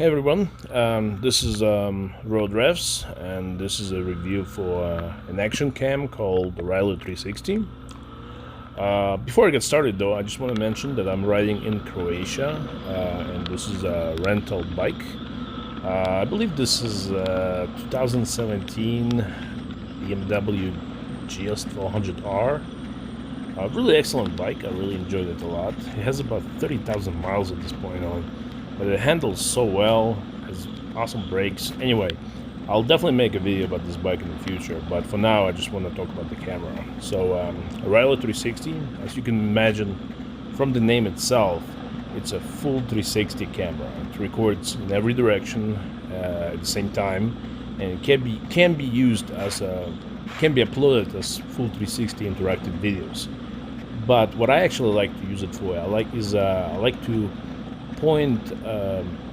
Hey everyone, this is Road Refs, and this is a review for an action cam called the Rilo 360. Before I get started though, I just want to mention that I'm riding in Croatia, and this is a rental bike. I believe this is 2017 BMW GS 1200R. A really excellent bike, I really enjoyed it a lot. It has about 30,000 miles at this point on, but it handles so well, has awesome brakes. Anyway, I'll definitely make a video about this bike in the future, but for now I just want to talk about the camera. So a Rilo 360, as you can imagine from the name itself, it's a full 360 camera. It records in every direction at the same time, and it can be used as can be uploaded as full 360 interactive videos. But what I actually like to use it for, I like to point,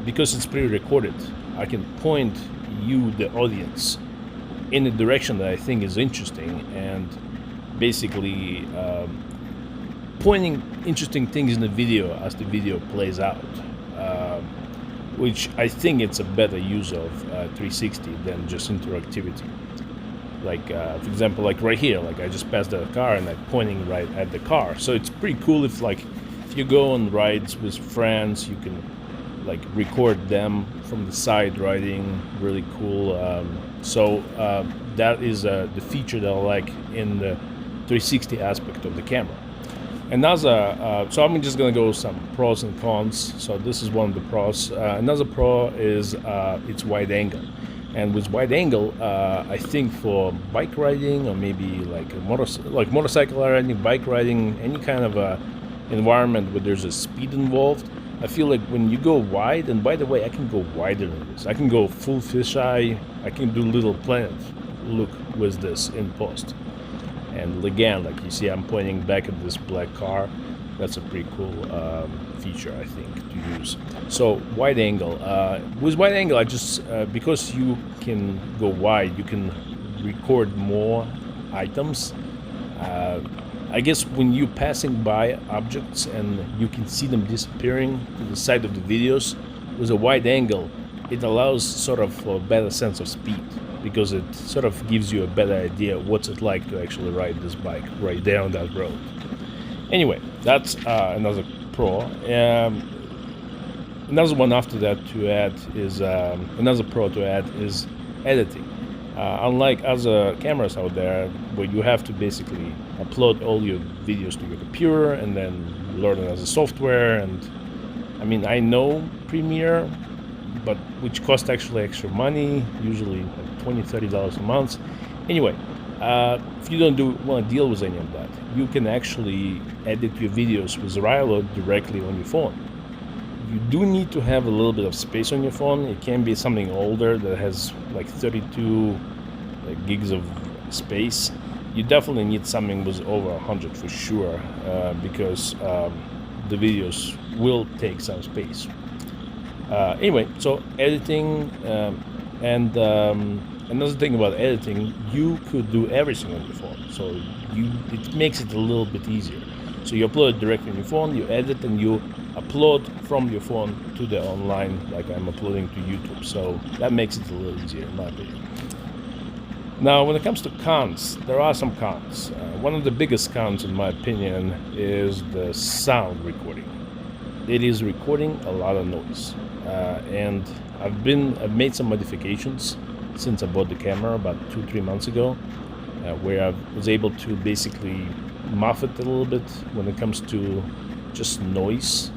because it's pre-recorded, I can point you, the audience, in a direction that I think is interesting, and basically pointing interesting things in the video as the video plays out, which I think it's a better use of 360 than just interactivity. Like for example, like right here, like I just passed the car and I'm pointing right at the car. So it's pretty cool if you go on rides with friends, you can like record them from the side riding. Really cool. That is the feature that I like in the 360 aspect of the camera. Another, so I'm just gonna go some pros and cons. So this is one of the pros. Another pro is it's wide angle. And with wide angle, I think for bike riding, or maybe like motorcycle riding, bike riding, any kind of environment where there's a speed involved, I feel like when you go wide, and by the way, I can go wider than this. I can go full fisheye. I can do Little Planet look with this in post. And again, like you see, I'm pointing back at this black car. That's a pretty cool feature, I think, to use. So wide angle. With wide angle, I just because you can go wide, you can record more items. I guess when you're passing by objects and you can see them disappearing to the side of the videos, with a wide angle, it allows sort of a better sense of speed, because it sort of gives you a better idea what's it like to actually ride this bike right there on that road. Anyway, that's another pro. Another one after that to add is another pro to add is editing. Unlike other cameras out there, where you have to basically upload all your videos to your computer and then learn it as a software. And I mean, I know Premiere, but which costs actually extra money, usually like $20-30 a month. Anyway, if you don't want to deal with any of that, you can actually edit your videos with Rilo directly on your phone. You do need to have a little bit of space on your phone. It can be something older that has like 32 gigs of space. You definitely need something with over 100 for sure, because the videos will take some space. Anyway, so editing, and another thing about editing, you could do everything on your phone. So it makes it a little bit easier. So you upload it directly on your phone, you edit, and you upload from your phone to the online, like I'm uploading to YouTube. So that makes it a little easier in my opinion. Now, when it comes to cons, there are some cons. One of the biggest cons, in my opinion, is the sound recording. It is recording a lot of noise, and I've made some modifications since I bought the camera about 2-3 months ago, where I was able to basically muff it a little bit when it comes to just noise,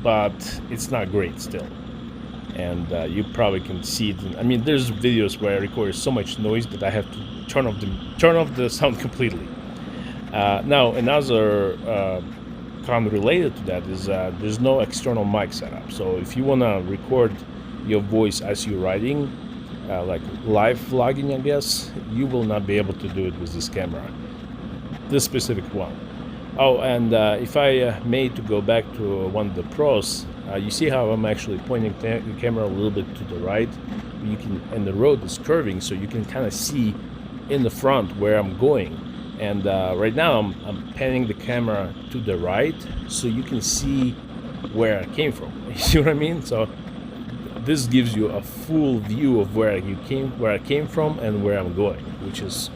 but it's not great still. And you probably can see it. I mean, there's videos where I record so much noise that I have to turn off the sound completely. Now, another con related to that is there's no external mic setup. So if you want to record your voice as you're riding, like live vlogging, I guess, you will not be able to do it with this camera, this specific one. Oh, and if I may to go back to one of the pros, you see how I'm actually pointing the camera a little bit to the right. You can, and the road is curving, so you can kind of see in the front where I'm going. And right now I'm panning the camera to the right, so you can see where I came from. You see what I mean? So this gives you a full view of where I came from, and where I'm going, which is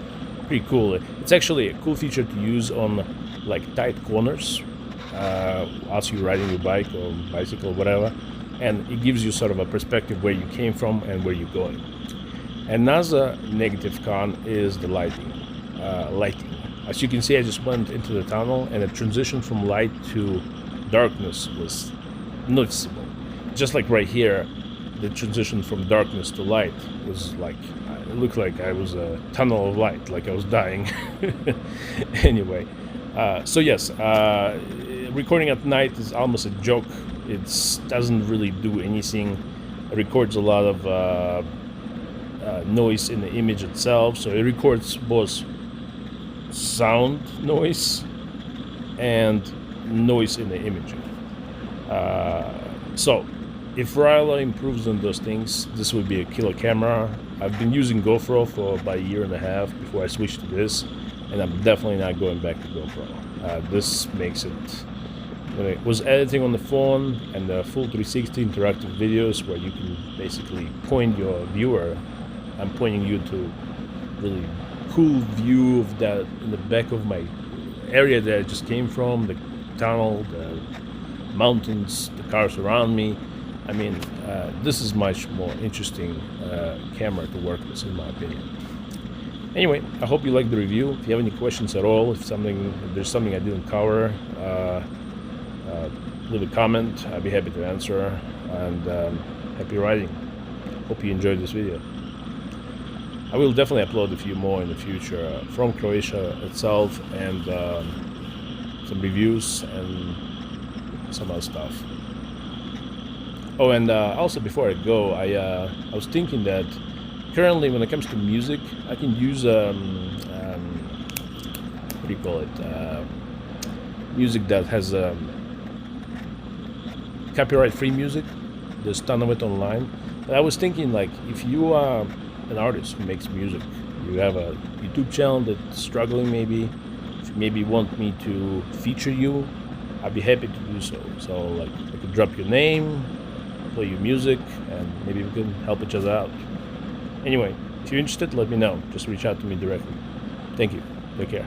pretty cool. It's actually a cool feature to use on like tight corners, as you're riding your bike or bicycle or whatever, and it gives you sort of a perspective where you came from and where you're going. Another negative con is the lighting. As you can see, I just went into the tunnel, and the transition from light to darkness was noticeable. Just like right here, the transition from darkness to light was like, it looked like I was a tunnel of light, like I was dying. Anyway, so yes, recording at night is almost a joke. It doesn't really do anything. It records a lot of noise in the image itself, so it records both sound noise and noise in the imaging. So if Ryla improves on those things, this would be a killer camera. I've been using GoPro for about a year and a half before I switched to this, and I'm definitely not going back to GoPro. This makes it, when I was editing on the phone and the full 360 interactive videos where you can basically point your viewer, I'm pointing you to really cool view of that in the back of my area that I just came from, the tunnel, the mountains, the cars around me. I mean, this is much more interesting camera to work with, in my opinion. Anyway, I hope you liked the review. If you have any questions at all, if there's something I didn't cover, leave a comment. I'd be happy to answer. And happy riding. Hope you enjoyed this video. I will definitely upload a few more in the future from Croatia itself, and some reviews and some other stuff. Oh, and also before I go, I was thinking that currently when it comes to music, I can use what do you call it? Music that has copyright-free music. There's a ton of it online. But I was thinking, like, if you are an artist who makes music, you have a YouTube channel that's struggling, maybe, if you maybe want me to feature you, I'd be happy to do so. So, like, I could drop your name, play your music, and maybe we can help each other out. Anyway, if you're interested, let me know. Just reach out to me directly. Thank you. Take care.